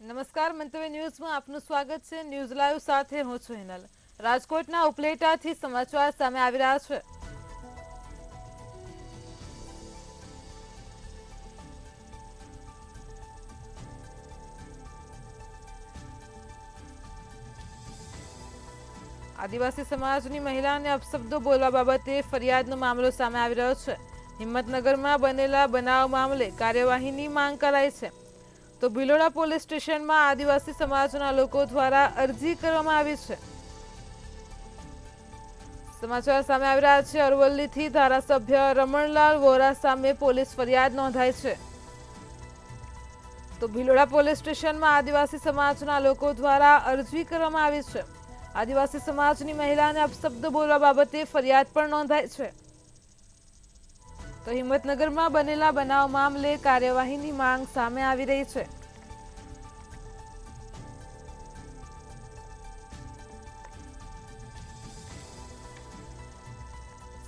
નમસ્કાર, મંતવ્ય ન્યૂઝમાં આપનું સ્વાગત છે। ન્યૂઝ લાઈવ સાથે હું છું હિનલ। રાજકોટના ઉપલેટાથી સમાચાર સામે આવી રહ્યા છે। આદિવાસી સમાજની મહિલાને અપશબ્દો બોલવા બાબતે ફરિયાદનો મામલો સામે આવી રહ્યો છે। હિંમતનગરમાં બનેલા બનાવ મામલે કાર્યવાહીની માંગ કરાઈ છે। તો ભિલોડા પોલીસ સ્ટેશનમાં આદિવાસી સમાજના લોકો દ્વારા અરજી કરવામાં આવી છે। સમાચાર સામે આવી રહ્યા છે। અરવલ્લીથી ધારાસભ્ય રમણલાલ વોરા સામે પોલીસ ફરિયાદ નોંધાઈ છે। તો ભિલોડા પોલીસ સ્ટેશનમાં આદિવાસી સમાજના લોકો દ્વારા અરજી કરવામાં આવી છે। આદિવાસી સમાજની મહિલાને અપશબ્દ બોલવા બાબતે ફરિયાદ પણ નોંધાઈ છે। તો હિંમતનગરમાં બનેલા બનાવ મામલે કાર્યવાહીની માંગ સામે આવી રહી છે।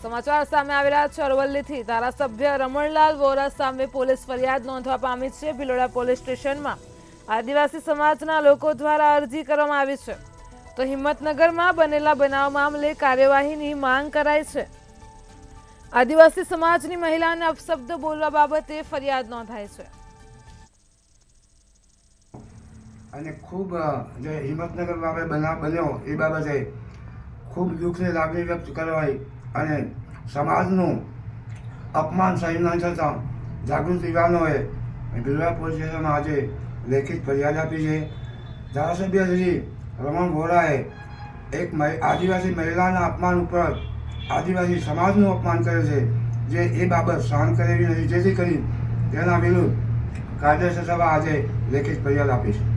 સમાચાર સામે આવી રહ્યા છે। અરવલ્લીથી ધારાસભ્ય રમણલાલ વોરા સામે પોલીસ ફરિયાદ નોંધવા પામી છે। ભિલોડા પોલીસ સ્ટેશનમાં આદિવાસી સમાજના લોકો દ્વારા અરજી કરવામાં આવી છે। તો હિંમતનગરમાં બનેલા બનાવ મામલે કાર્યવાહીની માંગ કરાઈ છે। આદિવાસી સમાજની મહિલાને અપશબ્દ બોલવા બાબતે ફરિયાદ નોંધાઈ છે। અને ખૂબ જે હિંમતનગરમાં બનાવ બન્યો એ બાબતે ખૂબ દુઃખની લાગણી વ્યક્ત કરવાઈ અને સમાજનું અપમાન સહન ન થતાં જાગૃત યુવાનોએ ભિલોડા પોલીસ સ્ટેશનમાં આજે લેખિત ફરિયાદ આપી છે। ધારાસભ્ય શ્રી રમણ વોરાએ એક આદિવાસી મહિલાના અપમાન ઉપર આદિવાસી સમાજનું અપમાન કરે છે, જે એ બાબત સહન કરેલી નથી, જેથી કરી તેના વિરુદ્ધ કાયદેસર સભા આજે લેખિત ફરિયાદ આપી છે।